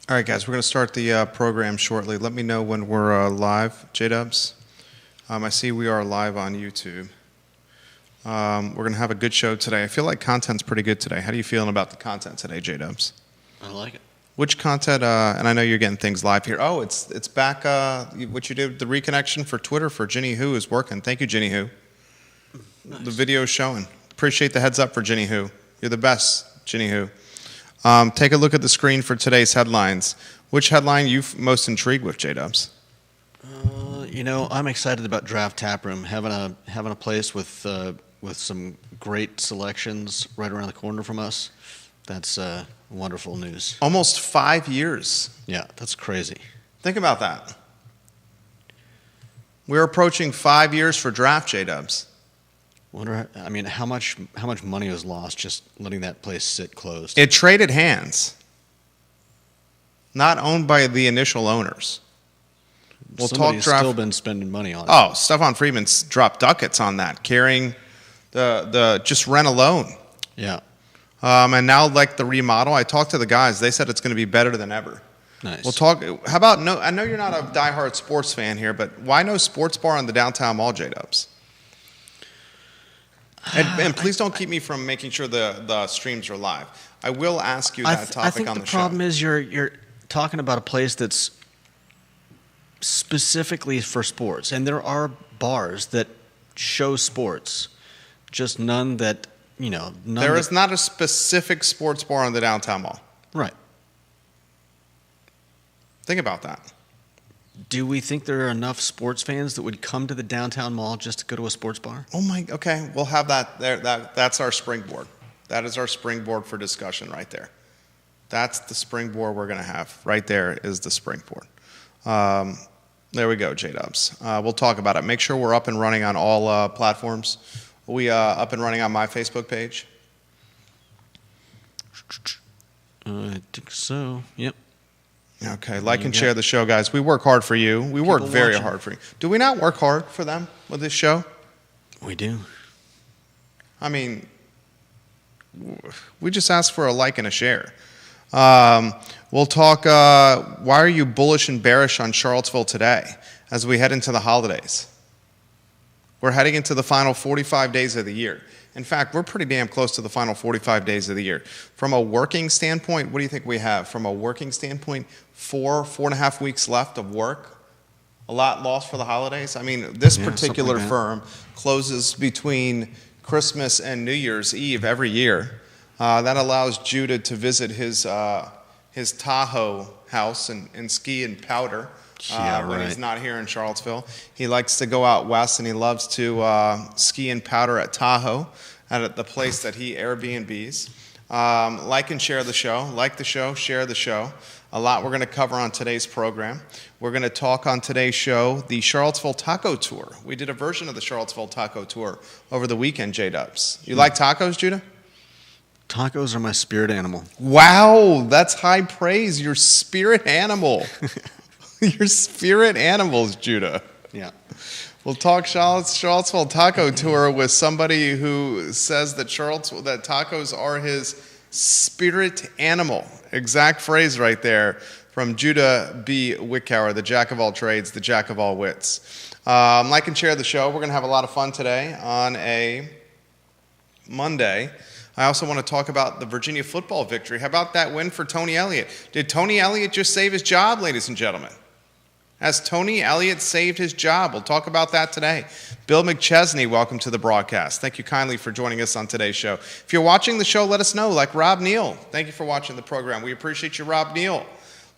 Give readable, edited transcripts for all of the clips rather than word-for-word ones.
All right, guys, we're going to start the program shortly. Let me know when we're live, J-Dubs. I see we are live on YouTube. We're going to have a good show today. I feel like content's pretty good today. How are you feeling about the content today, J-Dubs? I like it. Which content, and I know you're getting things live here. Oh, it's back, what you did, the reconnection for Twitter for Ginny Who is working. Thank you, Ginny Who. Nice. The video is showing. Appreciate the heads up for Ginny Who. You're the best, Ginny Who. Take a look at the screen for today's headlines. Which headline you most intrigued with, J-Dubs? I'm excited about Draft Taproom, having a place with some great selections right around the corner from us. That's wonderful news. Almost 5 years. Yeah, that's crazy. Think about that. We're approaching 5 years for draft, J-Dubs. How much money was lost just letting that place sit closed? It traded hands. Not owned by the initial owners. We'll Somebody's talk draft. still been spending money on it. Oh, Stephon Friedman's dropped ducats on that, carrying the just rent alone. Yeah. And now, like the remodel, I talked to the guys. They said it's going to be better than ever. Nice. We'll talk. How about no? I know you're not a diehard sports fan here, but why no sports bar on the downtown mall, J-Dubs? And please don't keep me from making sure the streams are live. I will ask you that topic I think on the the show. problem is you're talking about a place that's specifically for sports, and there are bars that show sports, just none that There is not a specific sports bar on the downtown mall. Right. Think about that. Do we think there are enough sports fans that would come to the downtown mall just to go to a sports bar? Okay, we'll have that there. That's our springboard. That is our springboard for discussion right there. That's the springboard we're going to have. Right there is the springboard. There we go, J-Dubs. We'll talk about it. Make sure we're up and running on all platforms. Are we up and running on my Facebook page? I think so. Yep. Okay, like and share the show, guys. We work hard for you. We work very watching. hard for you. Do we not work hard for them with this show? We do. I mean, we just ask for a like and a share. We'll talk, why are you bullish and bearish on Charlottesville today as we head into the holidays? We're heading into the final 45 days of the year. In fact, we're pretty damn close to the final 45 days of the year. From a working standpoint, what do you think we have? From a working standpoint, 4.5 weeks left of work. A lot lost for the holidays. I mean, this particular like that. firm closes between Christmas and New Year's Eve every year. That allows Judah to visit his Tahoe house and ski and powder when he's not here in Charlottesville. He likes to go out west, and he loves to ski and powder at Tahoe, at the place that he Airbnbs. Like and share the show. Like the show, share the show. A lot we're going to cover on today's program. We're going to talk on today's show the Charlottesville Taco Tour. We did a version of the Charlottesville Taco Tour over the weekend, J-Dubs. You like tacos, Judah? Tacos are my spirit animal. Wow, that's high praise. Your spirit animal. Your spirit animals, Judah. Yeah. We'll talk Charlottesville Taco Tour with somebody who says that tacos are his spirit animal. Exact phrase right there from Judah B. Wickower, the jack of all trades, the jack of all wits. Like and share the show. We're going to have a lot of fun today on a Monday. I also want to talk about the Virginia football victory. How about that win for Tony Elliott? Did Tony Elliott just save his job, ladies and gentlemen? Has Tony Elliott saved his job? We'll talk about that today. Bill McChesney, welcome to the broadcast. Thank you kindly for joining us on today's show. If you're watching the show, let us know, like Rob Neal. Thank you for watching the program. We appreciate you, Rob Neal.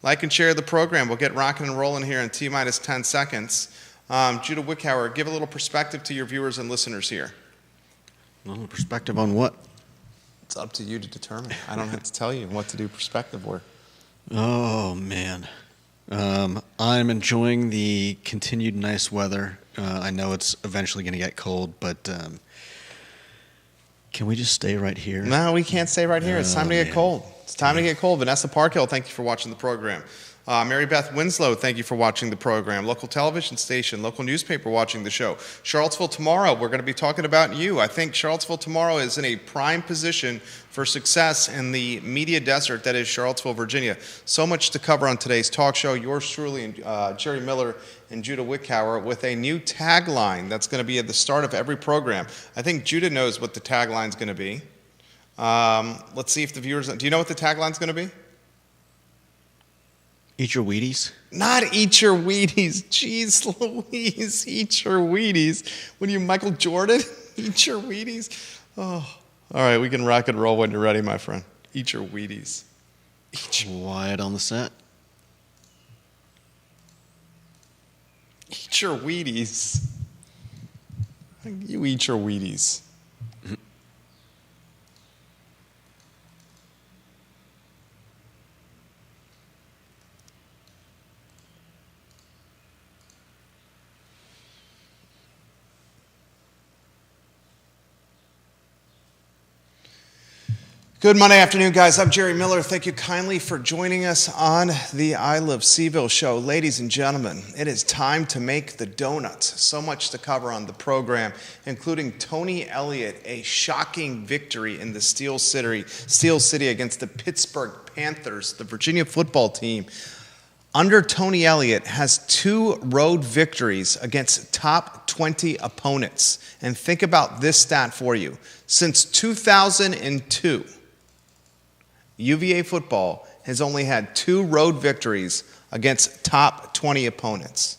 Like and share the program. We'll get rocking and rolling here in T-minus 10 seconds. Judah Wickower, give a little perspective to your viewers and listeners here. A little perspective on what? It's up to you to determine. I don't have to tell you what to do perspective work. Oh, man. I'm enjoying the continued nice weather. I know it's eventually going to get cold, but can we just stay right here? No, we can't stay right here. It's time to get cold. It's time to get cold. Vanessa Parkhill, thank you for watching the program. Mary Beth Winslow, thank you for watching the program. Local television station, local newspaper watching the show. Charlottesville Tomorrow, we're going to be talking about you. I think Charlottesville Tomorrow is in a prime position for success in the media desert that is Charlottesville, Virginia. So much to cover on today's talk show. Yours truly, Jerry Miller and Judah Wickower, with a new tagline that's going to be at the start of every program. I think Judah knows what the tagline's going to be. Let's see if the viewers... Do you know what the tagline's going to be? Eat your Wheaties? Not eat your Wheaties. Jeez Louise, eat your Wheaties. What are you, Michael Jordan? Eat your Wheaties? Oh, all right, we can rock and roll when you're ready, my friend. Eat your Wheaties. Wyatt on the set. Eat your Wheaties. You eat your Wheaties. Good Monday afternoon, guys. I'm Jerry Miller. Thank you kindly for joining us on the I Love Seville show. Ladies and gentlemen, it is time to make the donuts. So much to cover on the program, including Tony Elliott, a shocking victory in the Steel City against the Pittsburgh Panthers, the Virginia football team. Under Tony Elliott has 2 road victories against top 20 opponents. And think about this stat for you. Since 2002, UVA football has only had 2 road victories against top 20 opponents.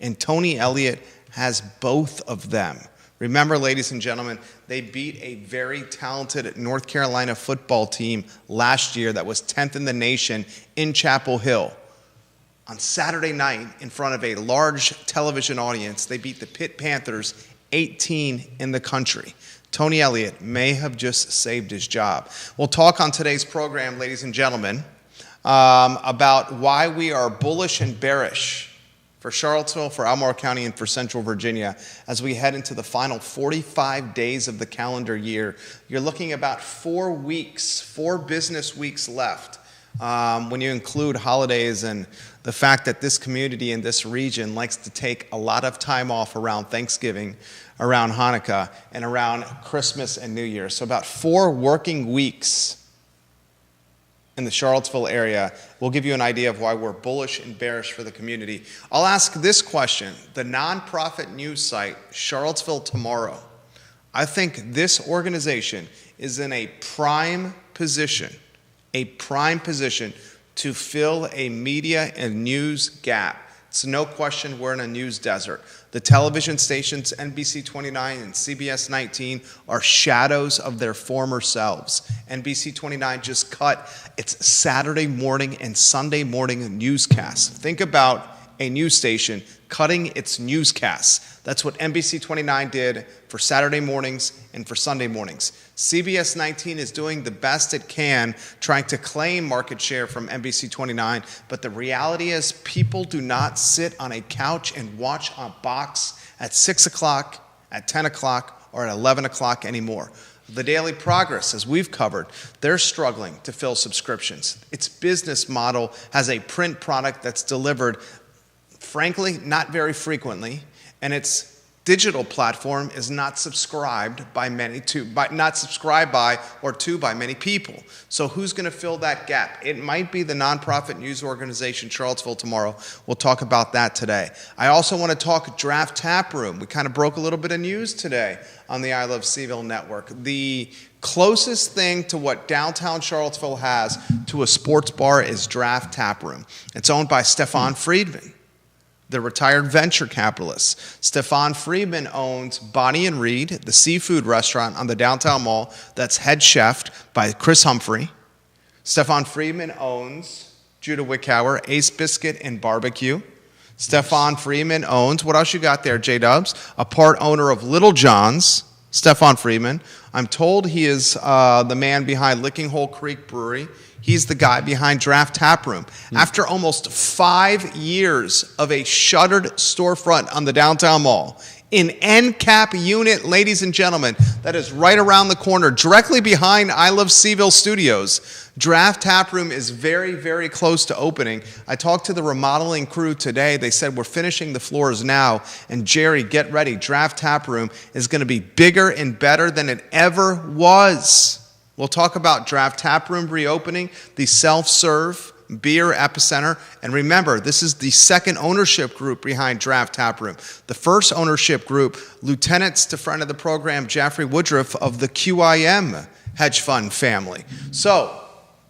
And Tony Elliott has both of them. Remember, ladies and gentlemen, they beat a very talented North Carolina football team last year that was 10th in the nation in Chapel Hill. On Saturday night, in front of a large television audience, they beat the Pitt Panthers, 18 in the country. Tony Elliott may have just saved his job. We'll talk on today's program, ladies and gentlemen, about why we are bullish and bearish for Charlottesville, for Albemarle County, and for Central Virginia as we head into the final 45 days of the calendar year. You're looking about 4 business weeks left. When you include holidays and the fact that this community in this region likes to take a lot of time off around Thanksgiving, around Hanukkah, and around Christmas and New Year. So about 4 working weeks in the Charlottesville area will give you an idea of why we're bullish and bearish for the community. I'll ask this question. The nonprofit news site, Charlottesville Tomorrow, I think this organization is in a prime position to fill a media and news gap. It's no question we're in a news desert. The television stations NBC 29 and CBS 19 are shadows of their former selves. NBC 29 just cut its Saturday morning and Sunday morning newscasts. Think about a news station cutting its newscasts. That's what NBC 29 did for Saturday mornings and for Sunday mornings. CBS 19 is doing the best it can, trying to claim market share from NBC 29, but the reality is people do not sit on a couch and watch a box at 6 o'clock, at 10 o'clock, or at 11 o'clock anymore. The Daily Progress, as we've covered, they're struggling to fill subscriptions. Its business model has a print product that's delivered, frankly, not very frequently, and its digital platform is not subscribed by many people. So who's going to fill that gap? It might be the nonprofit news organization Charlottesville Tomorrow. We'll talk about that today. I also want to talk Draft Tap Room. We kind of broke a little bit of news today on the I Love Seville network. The closest thing to what downtown Charlottesville has to a sports bar is Draft Tap Room. It's owned by Stefan Friedman, the retired venture capitalist. Stefan Friedman owns Bonnie and Reed, the seafood restaurant on the downtown mall that's head chefed by Chris Humphrey. Stefan Friedman owns Judah Wickower, Ace Biscuit and Barbecue. Stefan Friedman owns, what else you got there, J-Dubs? A part owner of Little John's, Stefan Friedman. I'm told he is the man behind Licking Hole Creek Brewery. He's the guy behind Draft Tap Room. After almost 5 years of a shuttered storefront on the downtown mall, in NCAP unit, ladies and gentlemen, that is right around the corner, directly behind I Love Seville Studios, Draft Tap Room is very, very close to opening. I talked to the remodeling crew today. They said we're finishing the floors now. And Jerry, get ready. Draft Tap Room is going to be bigger and better than it ever was. We'll talk about Draft Tap Room reopening, the self-serve beer epicenter. And remember, this is the second ownership group behind Draft Tap Room. The first ownership group, lieutenants to friend of the program, Jeffrey Woodruff of the QIM hedge fund family. So,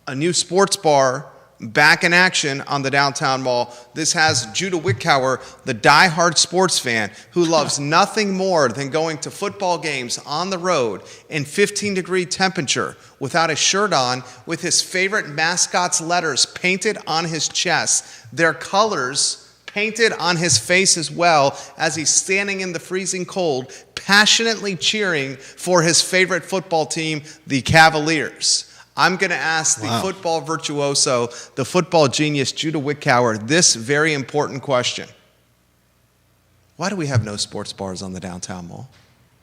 a new sports bar back in action on the downtown mall. This has Judah Wickower, the diehard sports fan who loves nothing more than going to football games on the road in 15-degree temperature without a shirt on, with his favorite mascot's letters painted on his chest, their colors painted on his face as well, as he's standing in the freezing cold, passionately cheering for his favorite football team, the Cavaliers. I'm going to ask the football virtuoso, the football genius, Judah Wickower, this very important question. Why do we have no sports bars on the downtown mall?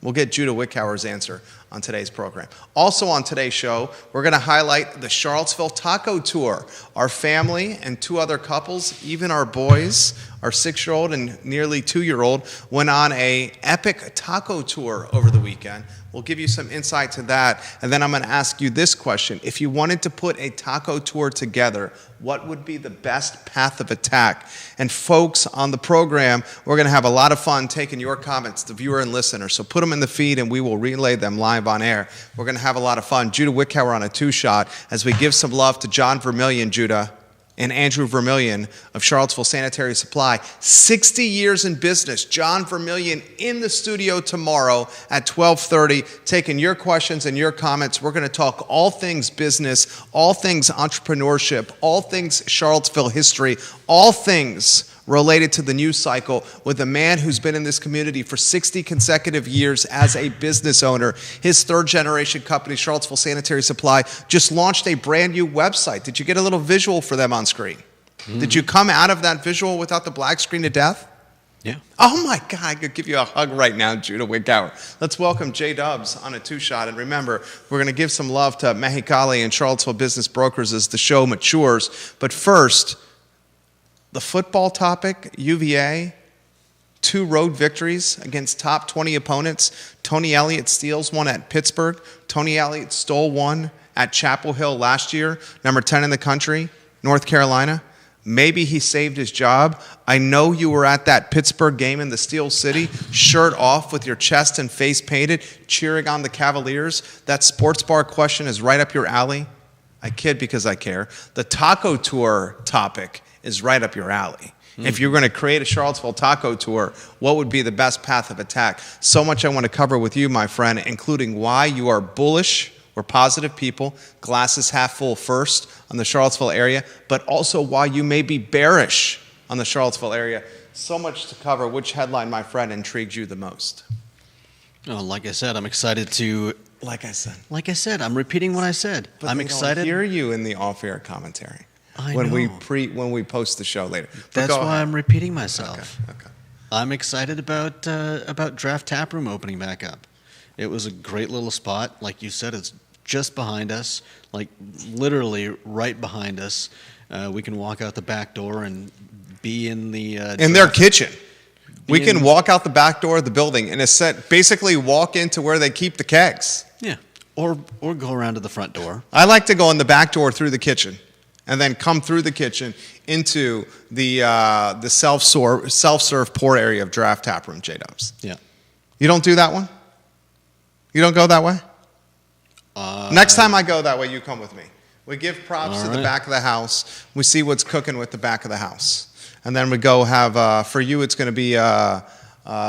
We'll get Judah Wickower's answer on today's program. Also on today's show, we're going to highlight the Charlottesville Taco Tour. Our family and two other couples, even our boys, our 6-year-old and nearly 2-year-old, went on an epic taco tour over the weekend. We'll give you some insight to that. And then I'm going to ask you this question. If you wanted to put a taco tour together, what would be the best path of attack? And folks, on the program, we're going to have a lot of fun taking your comments, the viewer and listener. So put them in the feed and we will relay them live on air. We're going to have a lot of fun. Judah Wickower on a 2-shot as we give some love to John Vermillion, Judah, and Andrew Vermillion of Charlottesville Sanitary Supply. 60 years in business. John Vermillion in the studio tomorrow at 12:30, taking your questions and your comments. We're going to talk all things business, all things entrepreneurship, all things Charlottesville history, all things related to the news cycle with a man who's been in this community for 60 consecutive years as a business owner. His third-generation company, Charlottesville Sanitary Supply, just launched a brand new website. Did you get a little visual for them on screen? Mm-hmm. Did you come out of that visual without the black screen of death? Yeah. Oh my God, I could give you a hug right now, Judah Wickower. Let's welcome J Dubs on a 2-shot. And remember, we're going to give some love to Mexicali and Charlottesville Business Brokers as the show matures. But first, the football topic, UVA, 2 road victories against top 20 opponents. Tony Elliott steals one at Pittsburgh. Tony Elliott stole one at Chapel Hill last year, number 10 in the country, North Carolina. Maybe he saved his job. I know you were at that Pittsburgh game in the Steel City, shirt off with your chest and face painted, cheering on the Cavaliers. That sports bar question is right up your alley. I kid because I care. The taco tour topic is right up your alley. If you're going to create a Charlottesville taco tour, what would be the best path of attack? So much I want to cover with you, my friend, including why you are bullish. We're positive people, glasses half full first on the Charlottesville area, but also why you may be bearish on the Charlottesville area. So much to cover. Which headline, my friend, intrigues you the most? Oh, like I said, I'm excited to... Like I said, I'm repeating what I said. But I'm they excited. Don't hear you in the off-air commentary. I when know. we post the show later. That's why I'm repeating myself. Okay. I'm excited about Draft Tap Room opening back up. It was a great little spot. Like you said, it's just behind us, like literally right behind us. We can walk out the back door and be in the... in their kitchen. We can walk out the back door of the building and basically walk into where they keep the kegs. Yeah, or go around to the front door. I like to go in the back door through the kitchen and then come through the kitchen into the self-serve pour area of Draft Tap Room, J-Dubs. Yeah. You don't do that one? You don't go that way? Next time I go that way, you come with me. We give props to the back of the house. We see what's cooking with the back of the house. And then we go have, for you, it's going to be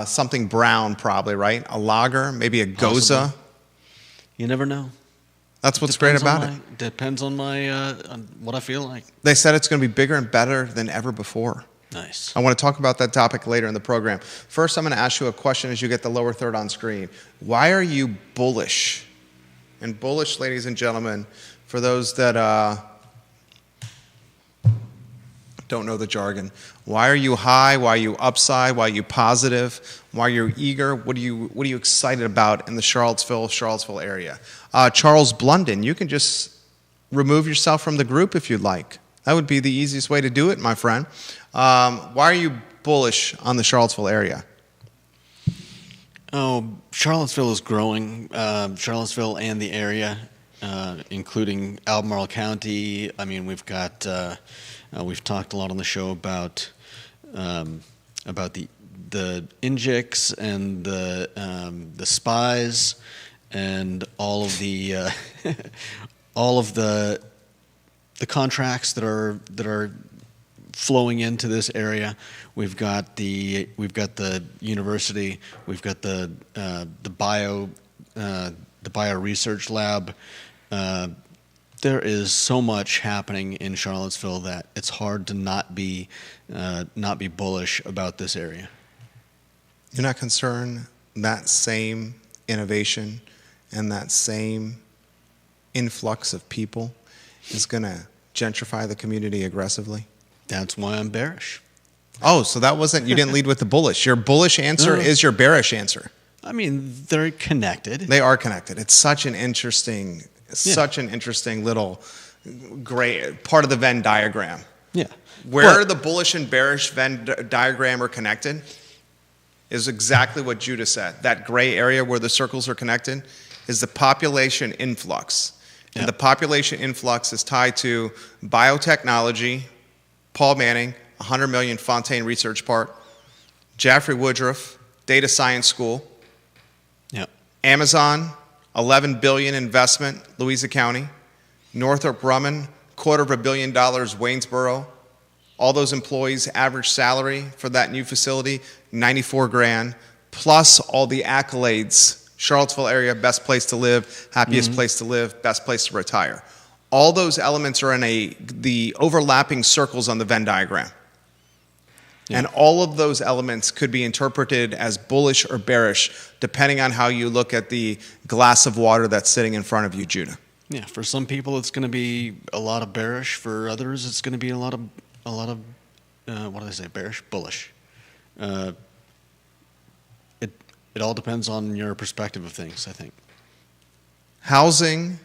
something brown probably, right? A lager, maybe a Goza. You never know. That's what's great about it. Depends on my on what I feel like. They said it's going to be bigger and better than ever before. Nice. I want to talk about that topic later in the program. First, I'm going to ask you a question as you get the lower third on screen. Why are you bullish? And bullish, ladies and gentlemen, for those that don't know the jargon. Why are you high? Why are you upside? Why are you positive? Why are you eager? What are you excited about in the Charlottesville area? Charles Blunden, you can just remove yourself from the group if you'd like. That would be the easiest way to do it, my friend. Why are you bullish on the Charlottesville area? Oh, Charlottesville is growing. Charlottesville and the area, including Albemarle County. I mean, we've got we've talked a lot on the show about the Injects and the spies and all of the all of the contracts that are flowing into this area. We've got the university. We've got the bio research lab. There is so much happening in Charlottesville that it's hard to not be bullish about this area. You're not concerned that same innovation and that same influx of people is going to gentrify the community aggressively? That's why I'm bearish. Oh, so that wasn't, you didn't lead with the bullish. Your bullish answer is your bearish answer. I mean, they're connected. They are connected. It's such an interesting little gray part of the Venn diagram. Yeah. Where the bullish and bearish Venn diagram are connected is exactly what Judah said. That gray area where the circles are connected is the population influx. And Yep. the population influx is tied to biotechnology, Paul Manning, 100 million Fontaine Research Park, Jaffrey Woodruff, Data Science School, Yep. Amazon, 11 billion investment, Louisa County, Northrop Grumman, $250 million, Waynesboro. All those employees' average salary for that new facility, $94,000, plus all the accolades. Charlottesville area, best place to live, happiest place to live, best place to retire. All those elements are in the overlapping circles on the Venn diagram. Yeah. And all of those elements could be interpreted as bullish or bearish, depending on how you look at the glass of water that's sitting in front of you, Judah. Yeah. For some people, it's going to be a lot of bearish. For others, it's going to be a lot of what do they say? Bearish, bullish. It all depends on your perspective of things, I think. Housing,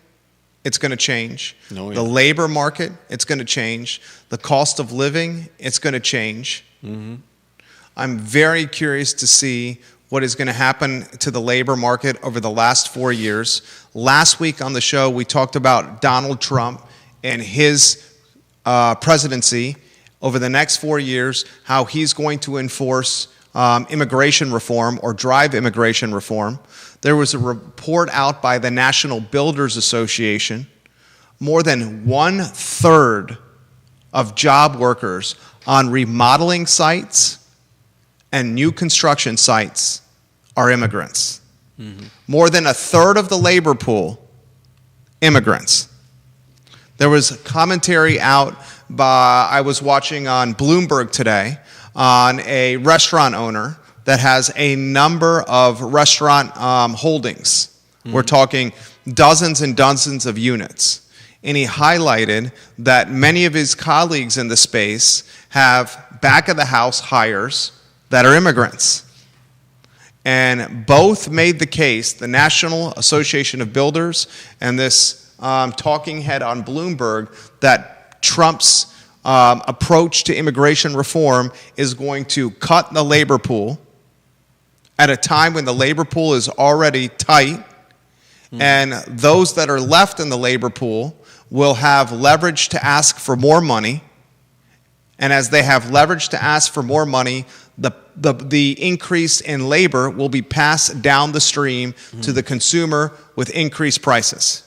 it's going to change. Oh, yeah. The labor market, it's going to change. The cost of living, it's going to change. Mm-hmm. I'm very curious to see what is going to happen to the labor market over the last 4 years. Last week on the show, we talked about Donald Trump and his presidency over the next 4 years, how he's going to enforce immigration reform or drive immigration reform. There was a report out by the National Builders Association. More than 1/3 of job workers on remodeling sites and new construction sites are immigrants. Mm-hmm. More than 1/3 of the labor pool, immigrants. There was commentary out by, I was watching on Bloomberg today, on a restaurant owner that has a number of restaurant holdings. Mm-hmm. We're talking dozens and dozens of units. And he highlighted that many of his colleagues in the space have back-of-the-house hires that are immigrants. And both made the case, the National Association of Builders and this talking head on Bloomberg, that Trump's approach to immigration reform is going to cut the labor pool at a time when the labor pool is already tight, and those that are left in the labor pool will have leverage to ask for more money, and as they have leverage to ask for more money, the increase in labor will be passed down the stream to the consumer with increased prices.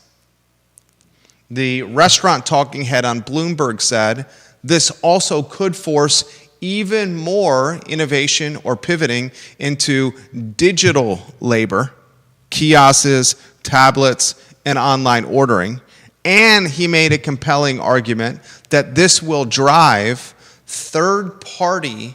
The restaurant talking head on Bloomberg said this also could force even more innovation or pivoting into digital labor, kiosks, tablets, and online ordering. And he made a compelling argument that this will drive third-party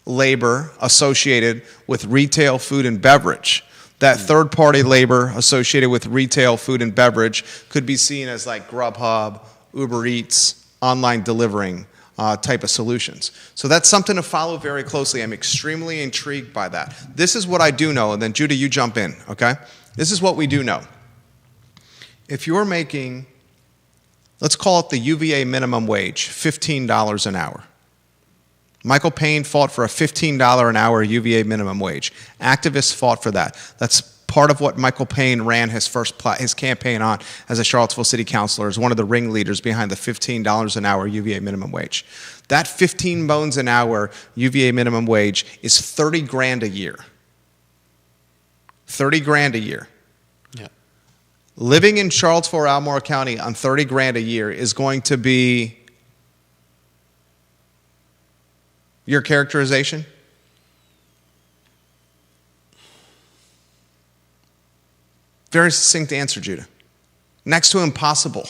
labor associated with retail food and beverage. That third-party labor associated with retail food and beverage could be seen as like Grubhub, Uber Eats, online delivering type of solutions. So that's something to follow very closely. I'm extremely intrigued by that. This is what I do know, and then Judah, you jump in, okay? This is what we do know. if you're making, let's call it the UVA minimum wage, $15 an hour. Michael Payne fought for a $15 an hour UVA minimum wage. Activists fought for that. That's part of what Michael Payne ran his campaign on as a Charlottesville city councilor, as one of the ringleaders behind the $15 an hour UVA minimum wage. That 15 bones an hour UVA minimum wage is 30 grand a year. 30 grand a year. Yeah. Living in Charlottesville or Albemarle County on 30 grand a year is going to be your characterization? Very succinct answer, Judah. Next to impossible.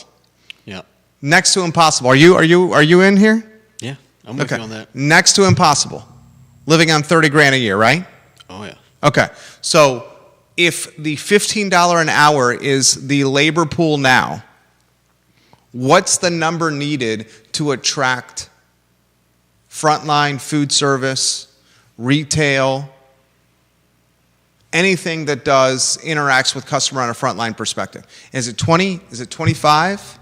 Yeah. Next to impossible. Are you in here? Yeah. I'm with you on that. Next to impossible. Living on 30 grand a year, right? Oh yeah. Okay. So if the $15 an hour is the labor pool now, what's the number needed to attract frontline food service, retail, anything that interacts with customer on a frontline perspective? Is it 20? Is it 25?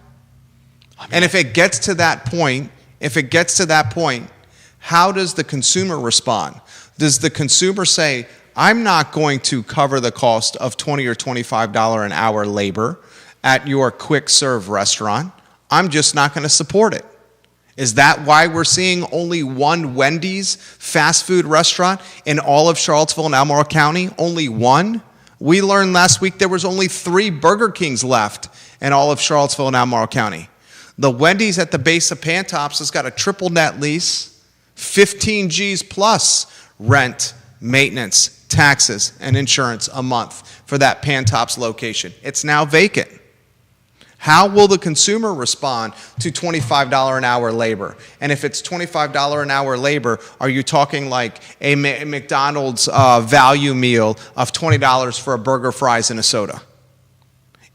And if it gets to that point, how does the consumer respond? Does the consumer say, I'm not going to cover the cost of $20 or $25 an hour labor at your quick serve restaurant. I'm just not going to support it. Is that why we're seeing only one Wendy's fast food restaurant in all of Charlottesville and Albemarle County? Only one? We learned last week there was only 3 Burger Kings left in all of Charlottesville and Albemarle County. The Wendy's at the base of Pantops has got a triple net lease, 15 G's plus rent, maintenance, taxes, and insurance a month for that Pantops location. It's now vacant. How will the consumer respond to $25 an hour labor? And if it's $25 an hour labor, are you talking like a McDonald's value meal of $20 for a burger, fries, and a soda?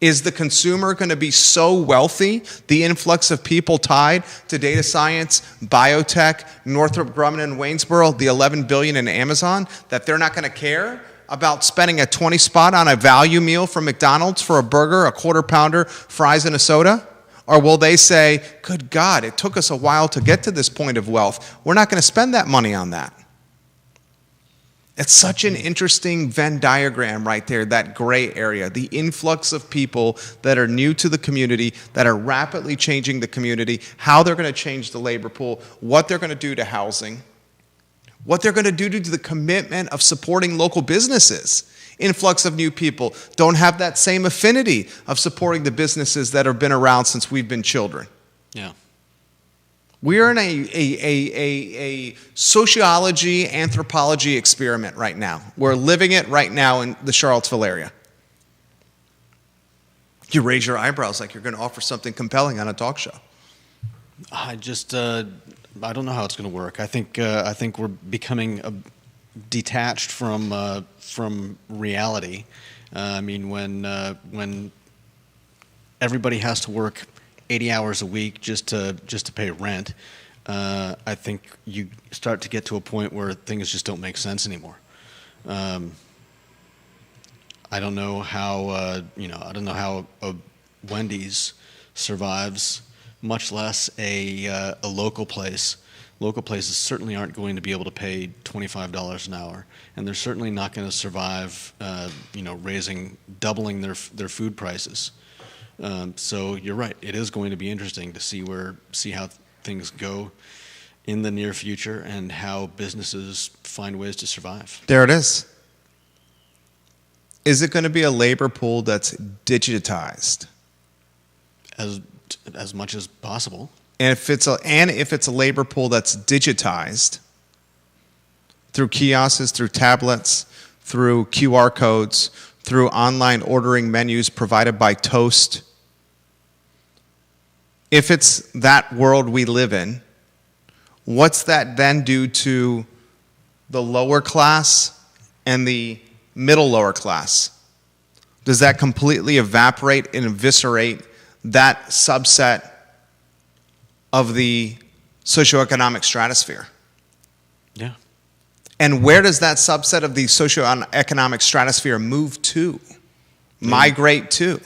Is the consumer going to be so wealthy, the influx of people tied to data science, biotech, Northrop Grumman and Waynesboro, the $11 billion in Amazon, that they're not going to care about spending a 20 spot on a value meal from McDonald's for a burger, a quarter pounder, fries, and a soda? Or will they say, good God, it took us a while to get to this point of wealth. We're not going to spend that money on that. It's such an interesting Venn diagram right there, that gray area, the influx of people that are new to the community, that are rapidly changing the community, how they're going to change the labor pool, what they're going to do to housing, what they're going to do to the commitment of supporting local businesses. Influx of new people don't have that same affinity of supporting the businesses that have been around since we've been children. Yeah. We're in a sociology, anthropology experiment right now. We're living it right now in the Charlottesville area. You raise your eyebrows like you're going to offer something compelling on a talk show. I don't know how it's going to work. I think we're becoming detached from reality. I mean, when everybody has to work 80 hours a week just to pay rent, I think you start to get to a point where things just don't make sense anymore. I don't know how a Wendy's survives, much less a local place. Local places certainly aren't going to be able to pay $25 an hour, and they're certainly not going to survive, doubling their food prices. So you're right. It is going to be interesting to see how things go in the near future and how businesses find ways to survive. There it is. Is it going to be a labor pool that's digitized? As much as possible. And if it's a labor pool that's digitized through kiosks, through tablets, through QR codes, through online ordering menus provided by Toast, if it's that world we live in, what's that then do to the lower class and the middle lower class? Does that completely evaporate and eviscerate that subset of the socioeconomic stratosphere? Yeah. And where does that subset of the socioeconomic stratosphere move to, migrate to?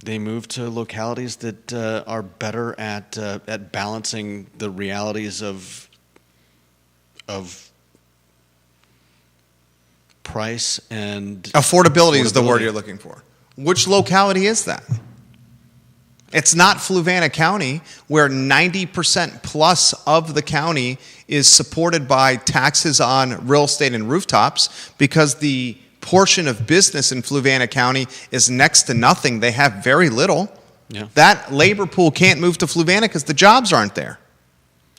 They move to localities that are better at balancing the realities of price and Affordability is the word affordability. you're looking for. Which locality is that? It's not Fluvanna County, where 90% plus of the county is supported by taxes on real estate and rooftops, because the portion of business in Fluvanna County is next to nothing. They have very little. Yeah. That labor pool can't move to Fluvanna because the jobs aren't there.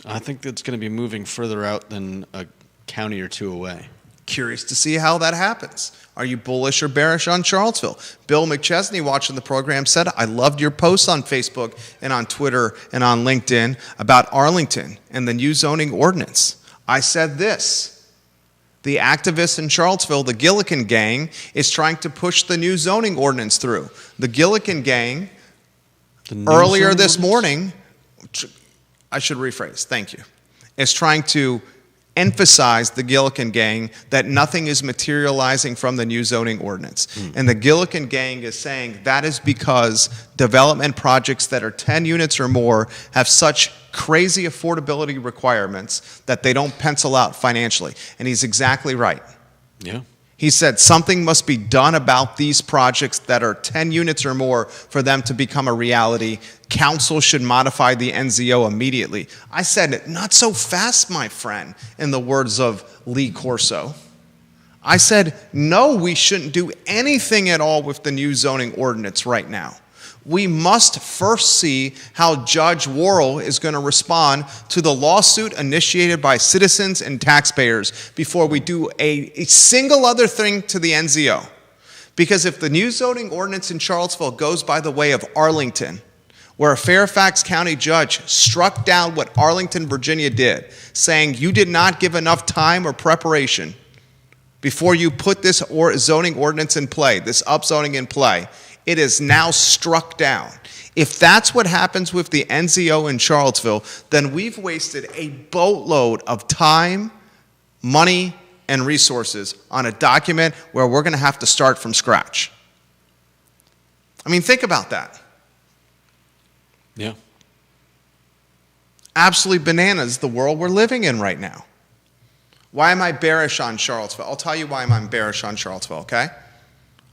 I think that's going to be moving further out than a county or two away. Curious to see how that happens. Are you bullish or bearish on Charlottesville? Bill McChesney, watching the program, said, I loved your posts on Facebook and on Twitter and on LinkedIn about Arlington and the new zoning ordinance. I said this: the activists in Charlottesville, the Gillikin gang, is trying to push the new zoning ordinance through. The Gillikin gang, earlier this morning, I should rephrase, thank you, is trying to emphasize, the Gillikin gang, that nothing is materializing from the new zoning ordinance. And the Gillikin gang is saying that is because development projects that are 10 units or more have such crazy affordability requirements that they don't pencil out financially. And he's exactly right. Yeah. He said something must be done about these projects that are 10 units or more for them to become a reality. Council should modify the NZO immediately. I said, not so fast, my friend, in the words of Lee Corso. I said, no, we shouldn't do anything at all with the new zoning ordinance right now. We must first see how Judge Worrell is going to respond to the lawsuit initiated by citizens and taxpayers before we do a single other thing to the NZO. Because if the new zoning ordinance in Charlottesville goes by the way of Arlington, where a Fairfax County judge struck down what Arlington, Virginia did, saying you did not give enough time or preparation before you put this zoning ordinance in play, this upzoning in play, it is now struck down. If that's what happens with the NZO in Charlottesville, then we've wasted a boatload of time, money, and resources on a document where we're going to have to start from scratch. I mean, think about that. Yeah. Absolutely bananas, the world we're living in right now. Why am I bearish on Charlottesville? I'll tell you why I'm bearish on Charlottesville, okay?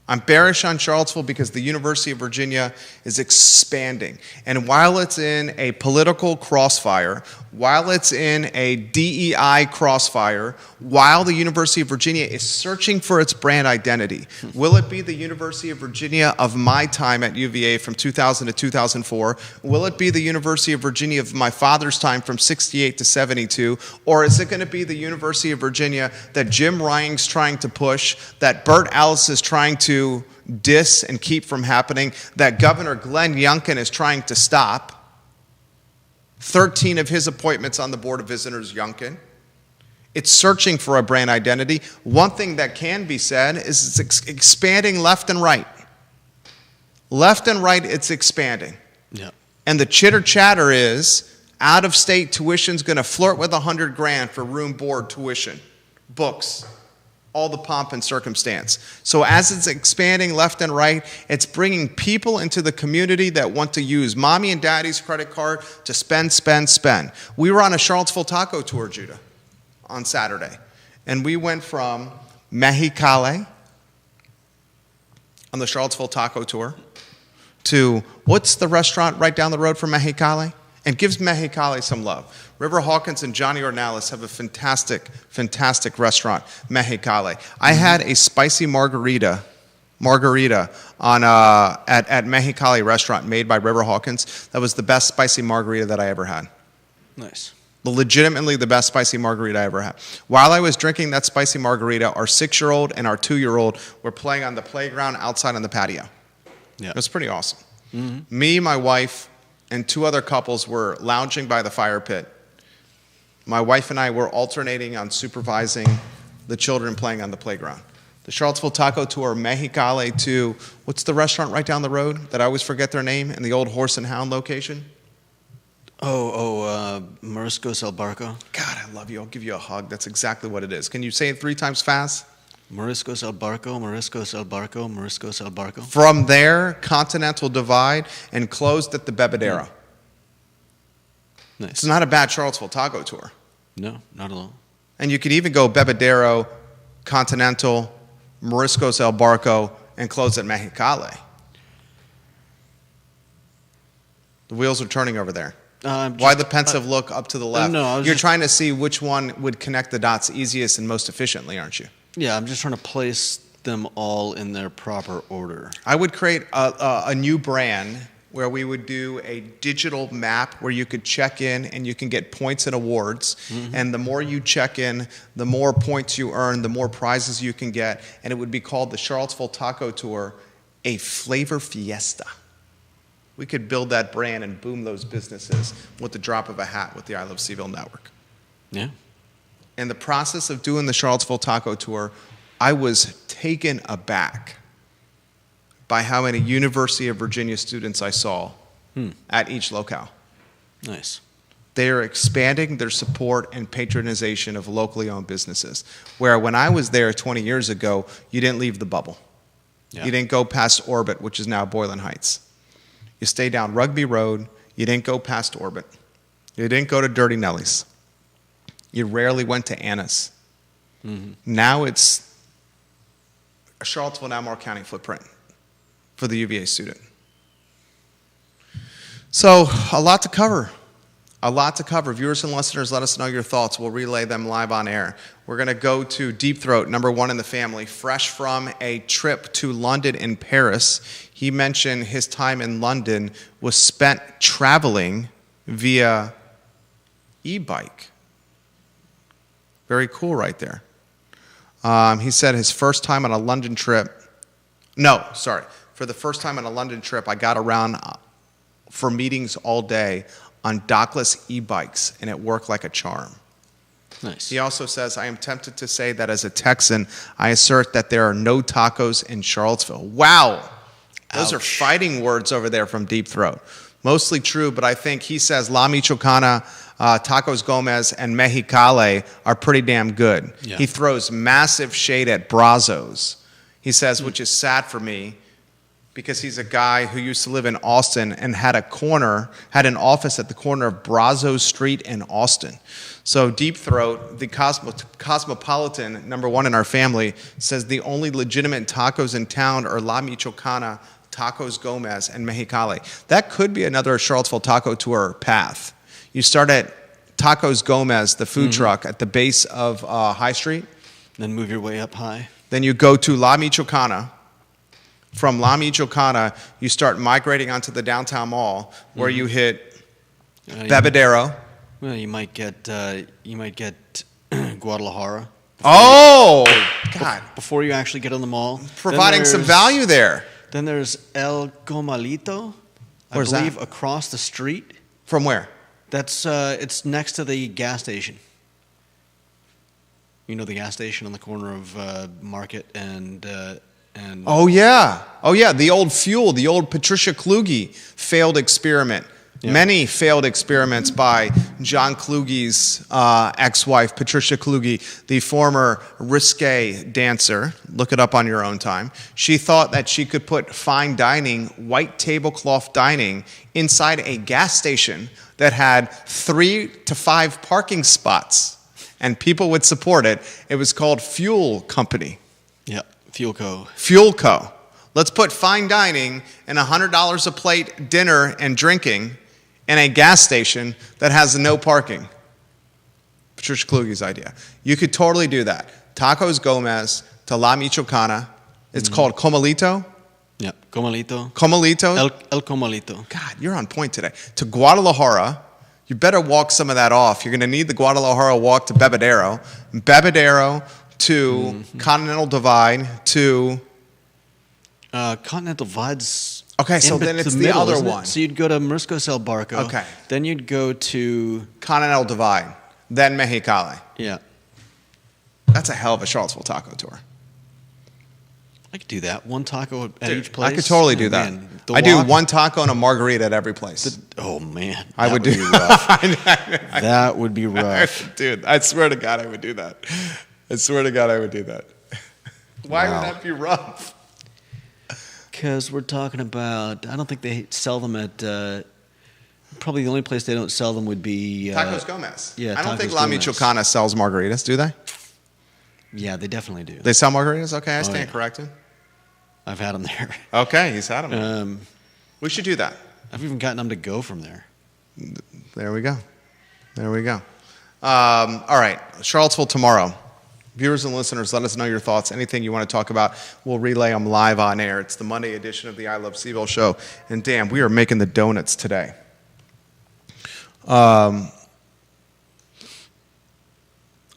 I'm bearish on Charlottesville because the University of Virginia is expanding. And while it's in a political crossfire, while it's in a DEI crossfire, while the University of Virginia is searching for its brand identity, will it be the University of Virginia of my time at UVA from 2000 to 2004? Will it be the University of Virginia of my father's time from 68 to 72? Or is it going to be the University of Virginia that Jim Ryan's trying to push, that Bert Ellis is trying to diss and keep from happening, that Governor Glenn Youngkin is trying to stop? 13 of his appointments on the Board of Visitors, Youngkin. It's searching for a brand identity. One thing that can be said is it's expanding left and right. Left and right, it's expanding. Yeah. And the chitter chatter is out-of-state tuition's going to flirt with $100,000 for room, board, tuition, books, all the pomp and circumstance. So as it's expanding left and right, it's bringing people into the community that want to use mommy and daddy's credit card to spend, spend, spend. We were on a Charlottesville taco tour, Judah, on Saturday. And we went from Mexicali on the Charlottesville taco tour to, what's the restaurant right down the road from Mexicali? And gives Mexicali some love. River Hawkins and Johnny Ornalis have a fantastic, fantastic restaurant, Mexicali. I had a spicy margarita on at Mexicali restaurant made by River Hawkins. That was the best spicy margarita that I ever had. Nice. Legitimately the best spicy margarita I ever had. While I was drinking that spicy margarita, our 6-year-old and our 2-year-old were playing on the playground outside on the patio. Yeah. It was pretty awesome. Mm-hmm. Me, my wife, and 2 other couples were lounging by the fire pit. My wife and I were alternating on supervising the children playing on the playground. The Charlottesville Taco Tour, Mexicali to, what's the restaurant right down the road that I always forget their name, in the old Horse and Hound location? Mariscos El Barco. God, I love you. I'll give you a hug. That's exactly what it is. Can you say it 3 times fast? Moriscos El Barco, Moriscos El Barco, Moriscos El Barco. From there, Continental Divide, and closed at the Bebedero. Nice. It's not a bad Charlottesville taco tour. No, not at all. And you could even go Bebedero, Continental, Moriscos El Barco, and close at Mexicali. The wheels are turning over there. Why the pensive look up to the left? No, You're trying to see which one would connect the dots easiest and most efficiently, aren't you? Yeah, I'm just trying to place them all in their proper order. I would create a new brand where we would do a digital map where you could check in and you can get points and awards. Mm-hmm. And the more you check in, the more points you earn, the more prizes you can get. And it would be called the Charlottesville Taco Tour, a flavor fiesta. We could build that brand and boom those businesses with the drop of a hat with the I Love Seville Network. Yeah. In the process of doing the Charlottesville Taco Tour, I was taken aback by how many University of Virginia students I saw at each locale. Nice. They are expanding their support and patronization of locally owned businesses, where when I was there 20 years ago, you didn't leave the bubble. Yeah. You didn't go past Orbit, which is now Boylan Heights. You stayed down Rugby Road. You didn't go past Orbit. You didn't go to Dirty Nelly's. You rarely went to Anna's. Mm-hmm. Now it's a Charlottesville and Albemarle County footprint for the UVA student. So a lot to cover. A lot to cover. Viewers and listeners, let us know your thoughts. We'll relay them live on air. We're going to go to Deep Throat, number one in the family, fresh from a trip to London and Paris. He mentioned his time in London was spent traveling via e-bike. Very cool right there. He said his first time on a London trip, for the first time on a London trip, I got around for meetings all day on dockless e-bikes, and it worked like a charm. Nice. He also says, I am tempted to say that as a Texan, I assert that there are no tacos in Charlottesville. Wow. Those are fighting words over there from Deep Throat. Mostly true, but I think he says La Michoacana, Tacos Gomez, and Mexicali are pretty damn good. Yeah. He throws massive shade at Brazos. He says, which is sad for me, because he's a guy who used to live in Austin and had an office at the corner of Brazos Street in Austin. So Deep Throat, the cosmopolitan, number one in our family, says the only legitimate tacos in town are La Michoacana, Tacos Gomez, and Mexicali. That could be another Charlottesville Taco Tour path. You start at Tacos Gomez, the food truck, at the base of High Street. Then move your way up high. Then you go to La Michoacana. From La Michoacana, you start migrating onto the downtown mall, where you hit Bebedero. Well, you might get Guadalajara. God! Before you actually get on the mall, Providing some value there. Then there's El Comalito. Where's I believe that? Across the street. From where? That's it's next to the gas station. You know the gas station on the corner of Market and. Oh yeah, the old Fuel, the old Patricia Kluge failed experiment. Yeah. Many failed experiments by John Kluge's ex-wife, Patricia Kluge, the former risque dancer. Look it up on your own time. She thought that she could put fine dining, white tablecloth dining, inside a gas station that had 3 to 5 parking spots, and people would support it. It was called Fuel Company. Yeah. Fuelco. Fuelco. Let's put fine dining and $100 a plate dinner and drinking in a gas station that has no parking. Patricia Kluge's idea. You could totally do that. Tacos Gomez to La Michoacana. It's called Comalito. Yeah, Comalito. Comalito. El Comalito. God, you're on point today. To Guadalajara. You better walk some of that off. You're going to need the Guadalajara walk to Bebedero. Bebedero to Continental Divide to Continental Divide's okay, so then it's the other one. So you'd go to Moriscos El Barco. Okay. Then you'd go to Continental Divide, then Mexicali. Yeah. That's a hell of a Charlottesville taco tour. I could do that. One taco at each place. I could totally do that. Man, I do one taco and a margarita at every place. Oh man, I would do. Be rough. That would be rough, dude. I swear to God, I would do that. I swear to God, I would do that. Why Wow. would that be rough? Because we're talking about, I don't think they sell them at, probably the only place they don't sell them would be. Tacos Gomez. yeah, I don't think Tacos La Gomez. Michoacana sells margaritas, do they? Yeah, they definitely do. They sell margaritas? Okay, I stand yeah. corrected. I've had them there. Okay, he's had them. We should do that. I've even gotten them to go from there. There we go. There we go. All right, Charlottesville tomorrow. Viewers and listeners, let us know your thoughts. Anything you want to talk about, we'll relay them live on air. It's the Monday edition of the I Love CVille show. And damn, we are making the donuts today. I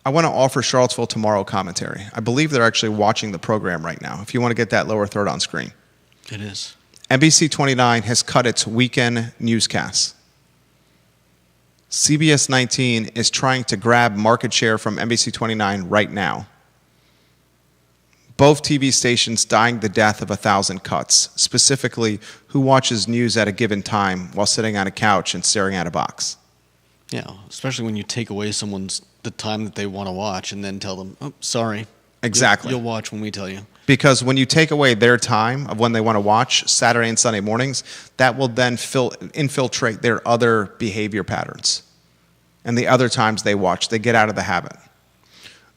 want to offer Charlottesville tomorrow commentary. I believe they're actually watching the program right now. If you want to get that lower third on screen. It is. NBC 29 has cut its weekend newscasts. CBS 19 is trying to grab market share from NBC 29 right now. Both TV stations dying the death of 1,000 cuts, specifically who watches news at a given time while sitting on a couch and staring at a box. Yeah, especially when you take away the time that they want to watch and then tell them, oh, sorry. Exactly. You'll watch when we tell you. Because when you take away their time of when they want to watch Saturday and Sunday mornings, that will then infiltrate their other behavior patterns. And the other times they watch, they get out of the habit.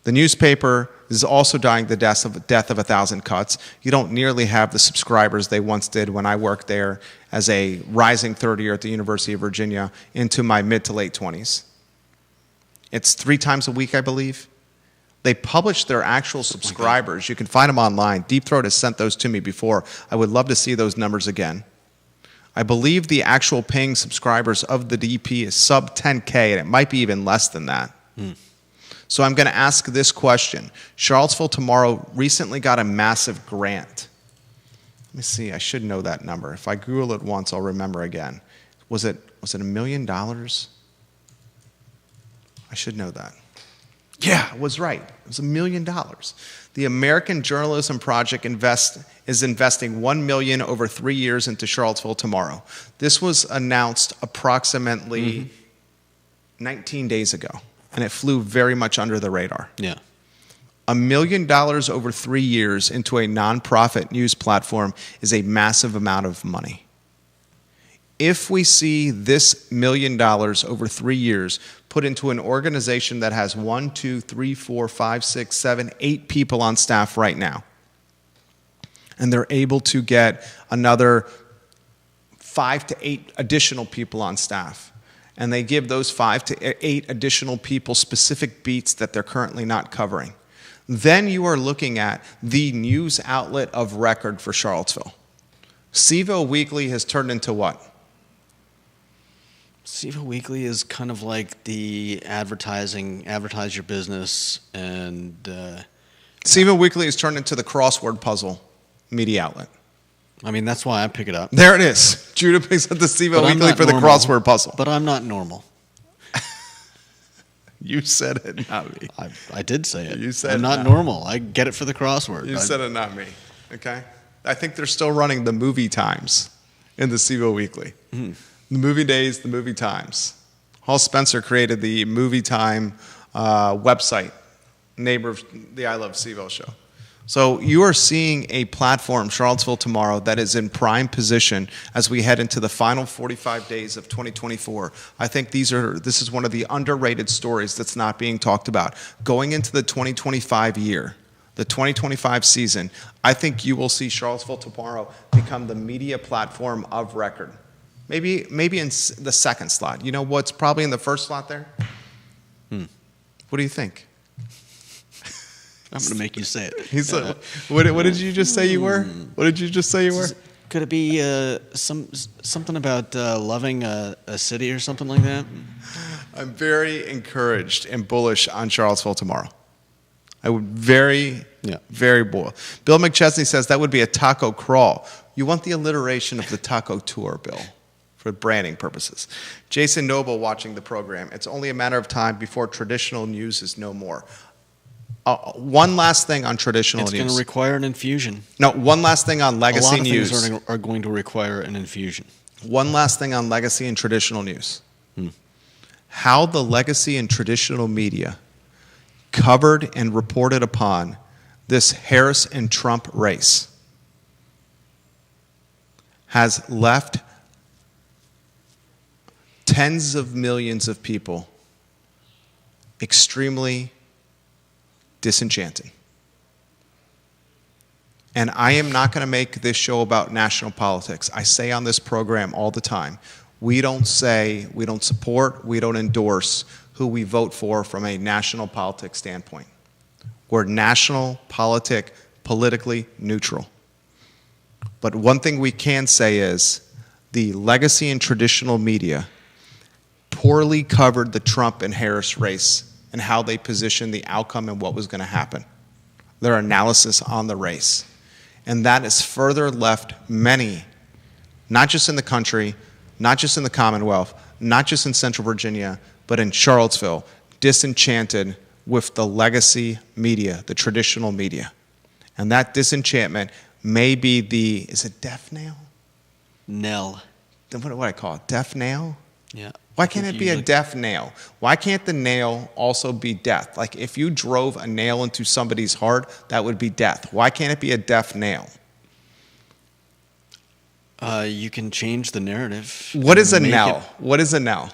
The newspaper is also dying the death of 1,000 cuts. You don't nearly have the subscribers they once did when I worked there as a rising third year at the University of Virginia into my mid to late 20s. It's 3 times a week, I believe. They publish their actual subscribers. You can find them online. Deep Throat has sent those to me before. I would love to see those numbers again. I believe the actual paying subscribers of the DP is sub 10K, and it might be even less than that. So I'm going to ask this question. Charlottesville Tomorrow recently got a massive grant. Let me see. I should know that number. If I Google it once, I'll remember again. Was it $1 million? I should know that. Yeah, I was right. It was $1 million. The American Journalism Project is investing $1 million over 3 years into Charlottesville Tomorrow. This was announced approximately 19 days ago, and it flew very much under the radar. Yeah. $1 million over 3 years into a nonprofit news platform is a massive amount of money. If we see this $1 million over 3 years put into an organization that has 1, 2, 3, 4, 5, 6, 7, 8 people on staff right now, and they're able to get another 5 to 8 additional people on staff, and they give those 5 to 8 additional people specific beats that they're currently not covering, then you are looking at the news outlet of record for Charlottesville. CVille Weekly has turned into what? CVille Weekly is kind of like the advertise your business, and CVille Weekly has turned into the crossword puzzle media outlet. I mean, that's why I pick it up. There it is. Judah picks up the CVille But I'm Weekly not for the normal. crossword puzzle. But I'm not normal. You said it, not me. I did say it. You said I'm not that. normal. I get it for the crossword. You said it, not me. Okay? I think they're still running the movie times in the CVille Weekly. The movie days, the movie times. Hall Spencer created the movie time website, neighbor of the I Love CVille show. So you are seeing a platform, Charlottesville Tomorrow, that is in prime position as we head into the final 45 days of 2024. I think this is one of the underrated stories that's not being talked about. Going into the 2025 year, the 2025 season, I think you will see Charlottesville Tomorrow become the media platform of record. Maybe in the second slot. You know what's probably in the first slot there? What do you think? I'm going to make you say it. What did you just say you were? What did you just say you were? Could it be something about loving a city or something like that? I'm very encouraged and bullish on Charlottesville Tomorrow. I would very bullish. Bill McChesney says that would be a taco crawl. You want the alliteration of the taco tour, Bill, for branding purposes. Jason Noble watching the program. It's only a matter of time before traditional news is no more. One last thing on traditional news. It's going to require an infusion. No, one last thing on legacy news. A lot of things are going to require an infusion. One last thing on legacy and traditional news. How the legacy and traditional media covered and reported upon this Harris and Trump race has left tens of millions of people extremely disenchanted. And I am not going to make this show about national politics. I say on this program all the time, we don't support, we don't endorse who we vote for from a national politics standpoint. We're politically neutral. But one thing we can say is the legacy and traditional media poorly covered the Trump and Harris race and how they positioned the outcome and what was going to happen. Their analysis on the race. And that has further left many, not just in the country, not just in the Commonwealth, not just in Central Virginia, but in Charlottesville, disenchanted with the legacy media, the traditional media. And that disenchantment may be is it deaf nail? Knell. What do I call it? Deaf nail? Yeah. Why can't it be a deaf nail? Why can't the nail also be death? Like if you drove a nail into somebody's heart, that would be death. Why can't it be a deaf nail? You can change the narrative. What is a knell? What is a knell?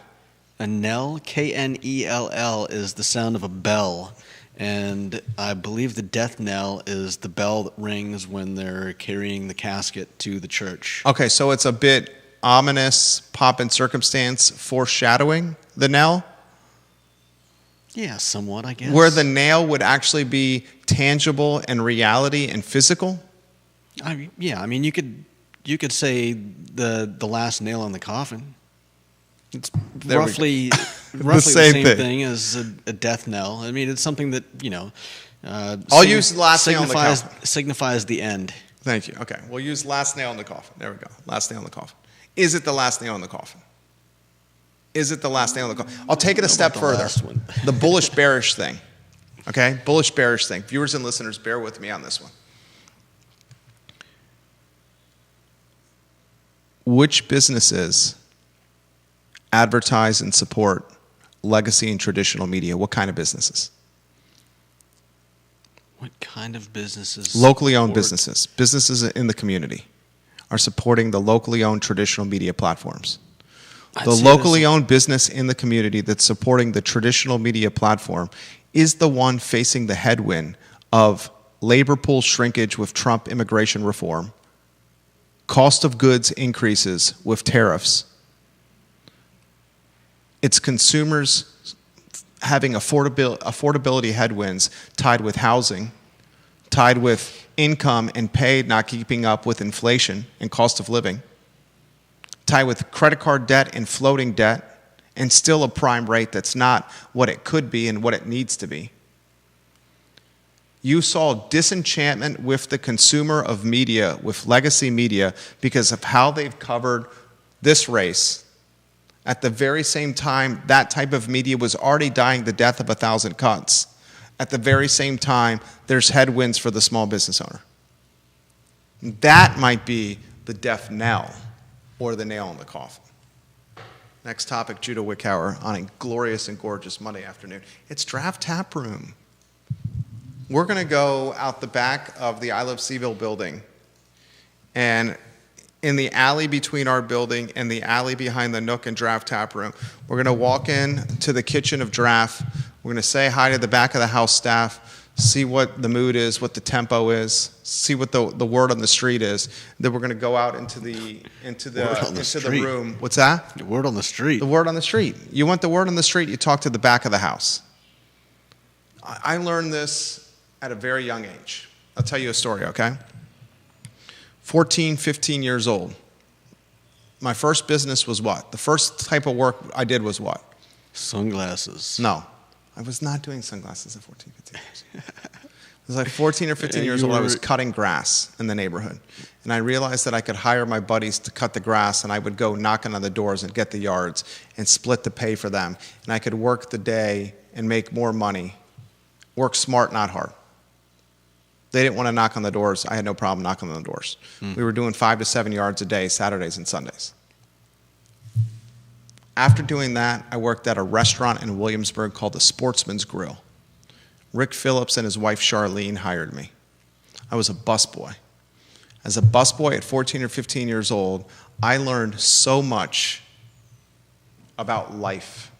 A knell, Knell, is the sound of a bell. And I believe the death knell is the bell that rings when they're carrying the casket to the church. Okay, so it's a bit ominous, pomp and circumstance, foreshadowing the knell? Yeah, somewhat, I guess. Where the nail would actually be tangible and reality and physical? I mean, you could say the last nail in the coffin. It's roughly the same thing as a death knell. I mean, it's something that, I'll use the last nail in the coffin. Signifies the end. Thank you. Okay, we'll use last nail in the coffin. There we go. Last nail in the coffin. Is it the last nail in the coffin? Is it the last nail in the coffin? I'll take it a step further. The bullish bearish thing. Okay? Bullish bearish thing. Viewers and listeners, bear with me on this one. Which businesses advertise and support legacy and traditional media? What kind of businesses? What kind of businesses? Locally owned businesses. Businesses in the community are supporting the locally owned traditional media platforms. The locally owned business in the community that's supporting the traditional media platform is the one facing the headwind of labor pool shrinkage with Trump immigration reform, cost of goods increases with tariffs. It's consumers having affordability headwinds tied with housing, tied with income and pay not keeping up with inflation and cost of living, tied with credit card debt and floating debt, and still a prime rate that's not what it could be and what it needs to be. You saw disenchantment with the consumer of media, with legacy media, because of how they've covered this race. At the very same time, that type of media was already dying the death of 1,000 cuts. At the very same time, there's headwinds for the small business owner. That might be the deaf knell or the nail in the coffin. Next topic, Judah Wickhauer on a glorious and gorgeous Monday afternoon. It's Draft Tap Room. We're going to go out the back of the I Love Seville building, and in the alley between our building and the alley behind the Nook and Draft Tap Room, we're going to walk in to the kitchen of Draft. We're going to say hi to the back of the house staff, see what the mood is, what the tempo is, see what the word on the street is. Then we're going to go out into the room. What's that? The word on the street. The word on the street. You want the word on the street, you talk to the back of the house. I learned this at a very young age. I'll tell you a story, okay? 14, 15 years old. My first business was what? The first type of work I did was what? Sunglasses. No. I was not doing sunglasses at 14, 15 years old. I was like 14 or 15 years old. I was cutting grass in the neighborhood. And I realized that I could hire my buddies to cut the grass, and I would go knocking on the doors and get the yards and split the pay for them. And I could work the day and make more money. Work smart, not hard. They didn't want to knock on the doors. I had no problem knocking on the doors. We were doing 5 to 7 yards a day, Saturdays and Sundays. After doing that, I worked at a restaurant in Williamsburg called the Sportsman's Grill. Rick Phillips and his wife Charlene hired me. I was a busboy. As a busboy at 14 or 15 years old, I learned so much about life.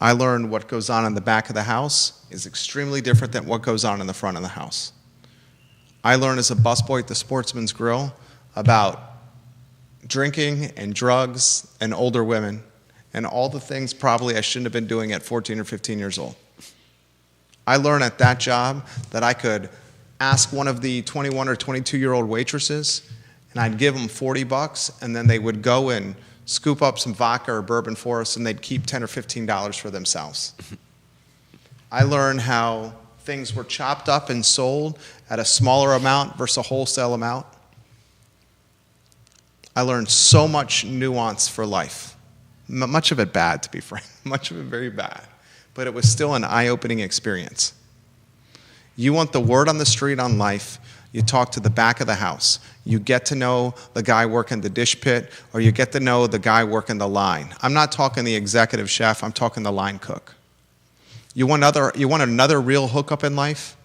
I learned what goes on in the back of the house is extremely different than what goes on in the front of the house. I learned as a busboy at the Sportsman's Grill about drinking and drugs and older women and all the things probably I shouldn't have been doing at 14 or 15 years old. I learned at that job that I could ask one of the 21 or 22-year-old waitresses, and I'd give them $40, and then they would go and scoop up some vodka or bourbon for us, and they'd keep $10 or $15 for themselves. I learned how things were chopped up and sold at a smaller amount versus a wholesale amount. I learned so much nuance for life. Much of it bad, to be frank. Much of it very bad. But it was still an eye-opening experience. You want the word on the street on life, you talk to the back of the house. You get to know the guy working the dish pit, or you get to know the guy working the line. I'm not talking the executive chef, I'm talking the line cook. You want another real hookup in life?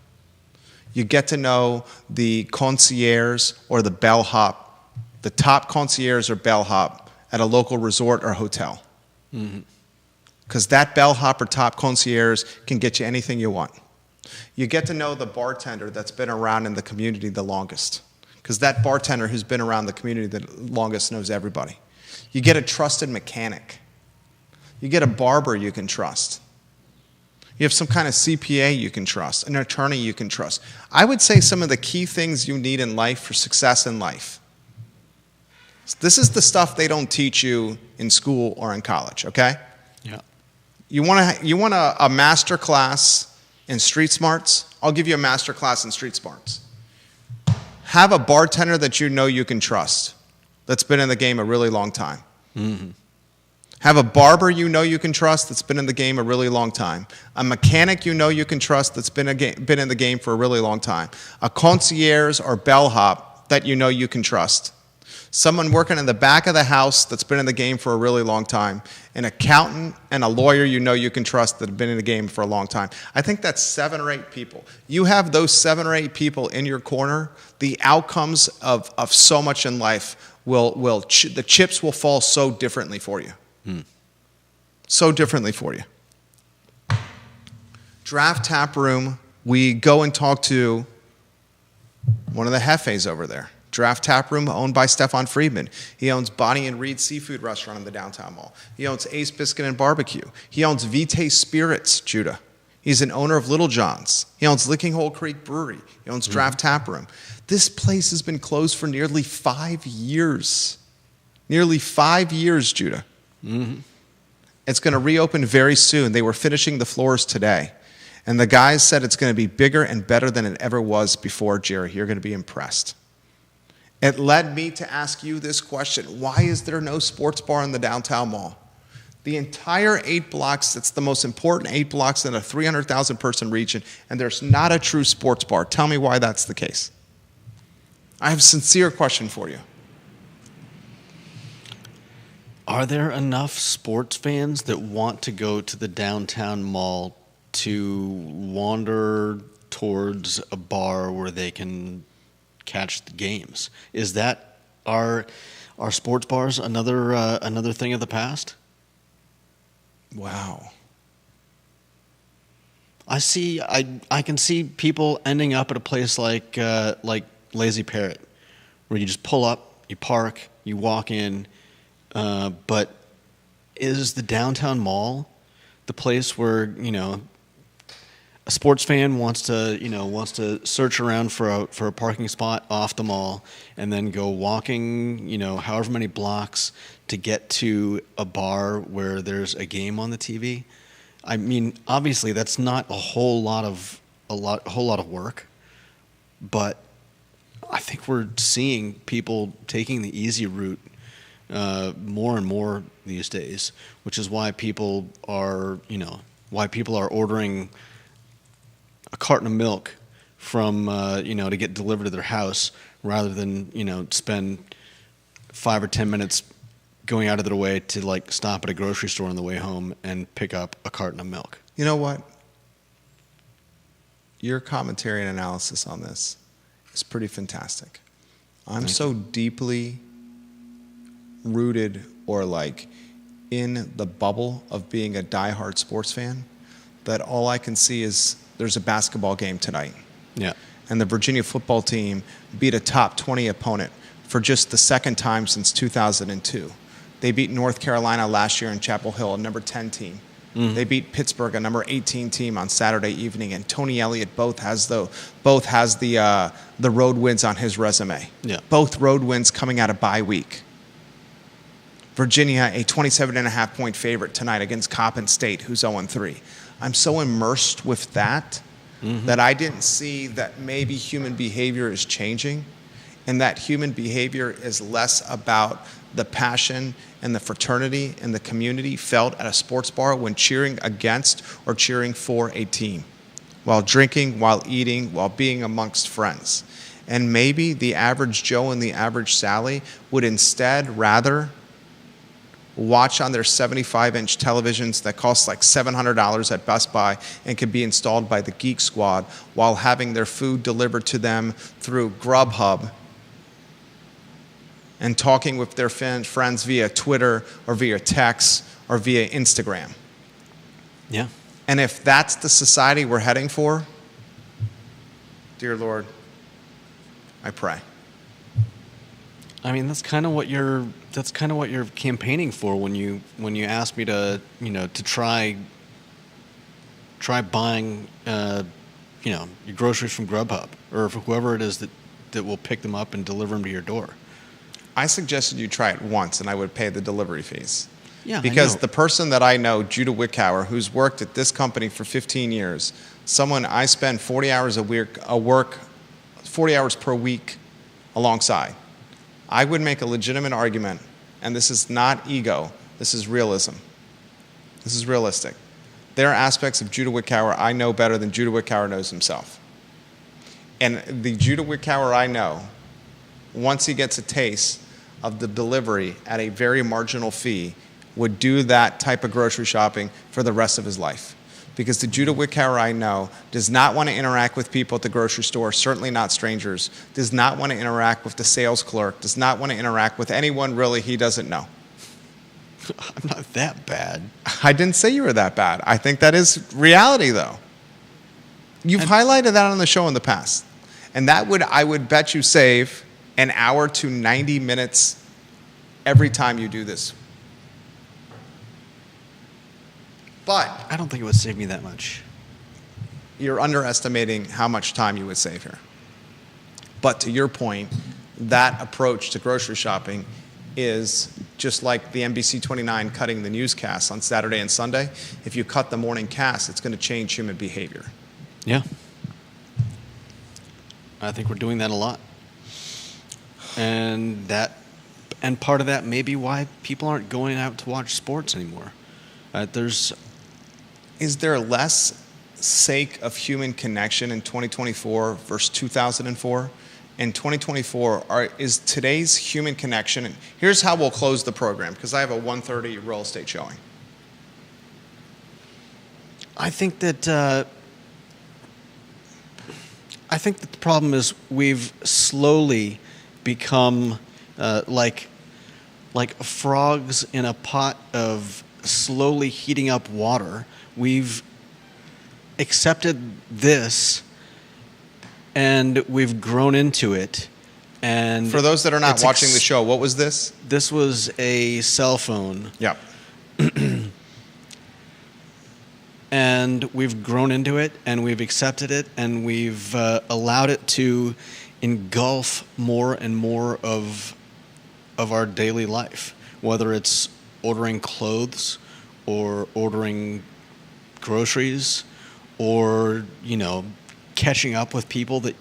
You get to know the concierge or the bellhop, the top concierge or bellhop at a local resort or hotel. Because that bellhop or top concierge can get you anything you want. You get to know the bartender that's been around in the community the longest. Because that bartender who's been around the community the longest knows everybody. You get a trusted mechanic. You get a barber you can trust. You have some kind of CPA you can trust, an attorney you can trust. I would say some of the key things you need in life for success in life. This is the stuff they don't teach you in school or in college, okay? Yeah. You want a master class in street smarts? I'll give you a master class in street smarts. Have a bartender that you know you can trust, that's been in the game a really long time. Have a barber you know you can trust that's been in the game a really long time. A mechanic you know you can trust that's been in the game for a really long time. A concierge or bellhop that you know you can trust. Someone working in the back of the house that's been in the game for a really long time. An accountant and a lawyer you know you can trust that have been in the game for a long time. I think that's 7 or 8 people. You have those 7 or 8 people in your corner, the outcomes of so much in life the chips will fall so differently for you. So differently for you. Draft Tap Room, we go and talk to one of the Hefes over there. Draft Tap Room, owned by Stefan Friedman. He owns Bonnie and Reed Seafood Restaurant in the downtown mall. He owns Ace Biscuit and Barbecue. He owns Vitae Spirits, Judah. He's an owner of Little John's. He owns Licking Hole Creek Brewery. He owns Draft Tap Room. This place has been closed for nearly 5 years. Nearly 5 years, Judah. It's going to reopen very soon. They were finishing the floors today. And the guys said it's going to be bigger and better than it ever was before, Jerry. You're going to be impressed. It led me to ask you this question. Why is there no sports bar in the downtown mall? The entire 8 blocks, it's the most important 8 blocks in a 300,000 person region, and there's not a true sports bar. Tell me why that's the case. I have a sincere question for you. Are there enough sports fans that want to go to the downtown mall to wander towards a bar where they can catch the games? Is that are sports bars another thing of the past? Wow. I can see people ending up at a place like Lazy Parrot, where you just pull up, you park, you walk in. But is the downtown mall the place where, a sports fan wants to search around for a parking spot off the mall and then go walking, however many blocks to get to a bar where there's a game on the TV? I mean, obviously that's not a whole lot of work, but I think we're seeing people taking the easy route more and more these days, which is why people are ordering a carton of milk from to get delivered to their house rather than spend 5 or 10 minutes going out of their way to stop at a grocery store on the way home and pick up a carton of milk. You know what? your commentary and analysis on this is pretty fantastic. I'm so deeply rooted or like in the bubble of being a diehard sports fan that all I can see is there's a basketball game tonight. Yeah. And the Virginia football team beat a top 20 opponent for just the second time since 2002. They beat North Carolina last year in Chapel Hill, a number 10 team. They beat Pittsburgh, a number 18 team, on Saturday evening, and Tony Elliott both has the road wins on his resume. Yeah. Both road wins coming out of bye week. Virginia, a 27.5-point favorite tonight against Coppin State, who's 0-3. I'm so immersed with that that I didn't see that maybe human behavior is changing, and that human behavior is less about the passion and the fraternity and the community felt at a sports bar when cheering against or cheering for a team, while drinking, while eating, while being amongst friends. And maybe the average Joe and the average Sally would instead rather watch on their 75-inch televisions that cost like $700 at Best Buy and can be installed by the Geek Squad while having their food delivered to them through Grubhub and talking with their friends via Twitter or via text or via Instagram. Yeah. And if that's the society we're heading for, dear Lord, I pray. I mean, that's kind of what you're campaigning for when you asked me to try buying your groceries from Grubhub or for whoever it is that will pick them up and deliver them to your door. I suggested you try it once, and I would pay the delivery fees. Yeah, because the person that I know, Judah Wickhauer, who's worked at this company for 15 years, someone I spend 40 hours 40 hours per week alongside. I would make a legitimate argument, and this is not ego, this is realism. This is realistic. There are aspects of Judah Wickhauer I know better than Judah Wickhauer knows himself. And the Judah Wickhauer I know, once he gets a taste of the delivery at a very marginal fee, would do that type of grocery shopping for the rest of his life. Because the Judah Wickhauer I know does not want to interact with people at the grocery store, certainly not strangers, does not want to interact with the sales clerk, does not want to interact with anyone really he doesn't know. I'm not that bad. I didn't say you were that bad. I think that is reality, though. You've highlighted that on the show in the past. And that I would bet you save an hour to 90 minutes every time you do this. But I don't think it would save me that much. You're underestimating how much time you would save here. But to your point, that approach to grocery shopping is just like the NBC 29 cutting the newscasts on Saturday and Sunday. If you cut the morning cast, it's going to change human behavior. Yeah. I think we're doing that a lot. And part of that may be why people aren't going out to watch sports anymore. Is there less sake of human connection in 2024 versus 2004? In 2024, is today's human connection, and here's how we'll close the program, because I have a 1:30 real estate showing. I think that the problem is we've slowly become like frogs in a pot of slowly heating up water. We've accepted this, and we've grown into it. And for those that are not watching the show, what was this? This was a cell phone. Yep. And we've grown into it, and we've accepted it, and we've allowed it to engulf more and more of our daily life, whether it's ordering clothes or ordering groceries or catching up with people that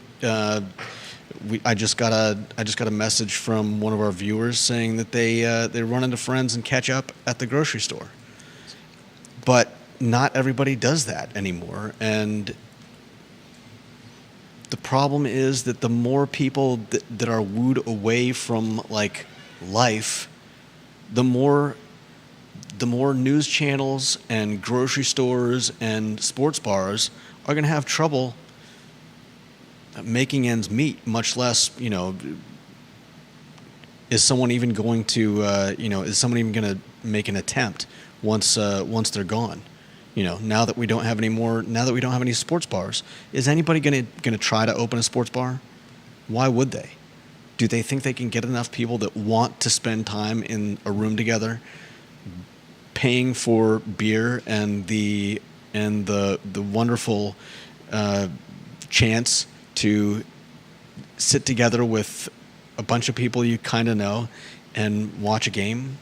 I just got a message from one of our viewers saying that they run into friends and catch up at the grocery store. But not everybody does that anymore, and the problem is that the more people that are wooed away from life, the more news channels and grocery stores and sports bars are going to have trouble making ends meet, much less, is someone even going to, is someone even going to make an attempt once they're gone? Now that we don't have any sports bars, is anybody going to try to open a sports bar? Why would they? Do they think they can get enough people that want to spend time in a room together, paying for beer and the wonderful chance to sit together with a bunch of people you kind of know and watch a game?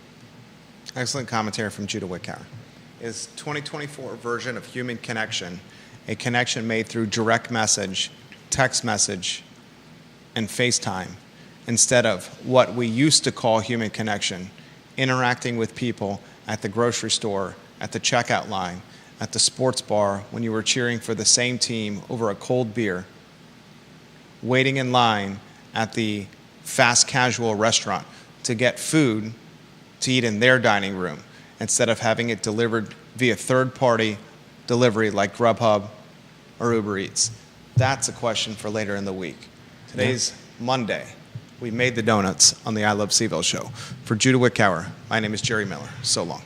Excellent commentary from Judah Wickower. Is 2024 version of human connection a connection made through direct message, text message, and FaceTime, instead of what we used to call human connection, interacting with people at the grocery store, at the checkout line, at the sports bar when you were cheering for the same team over a cold beer, waiting in line at the fast casual restaurant to get food to eat in their dining room instead of having it delivered via third-party delivery like Grubhub or Uber Eats? That's a question for later in the week. Today's Monday. We made the donuts on the I Love CVille show. For Judah Wickower, my name is Jerry Miller. So long.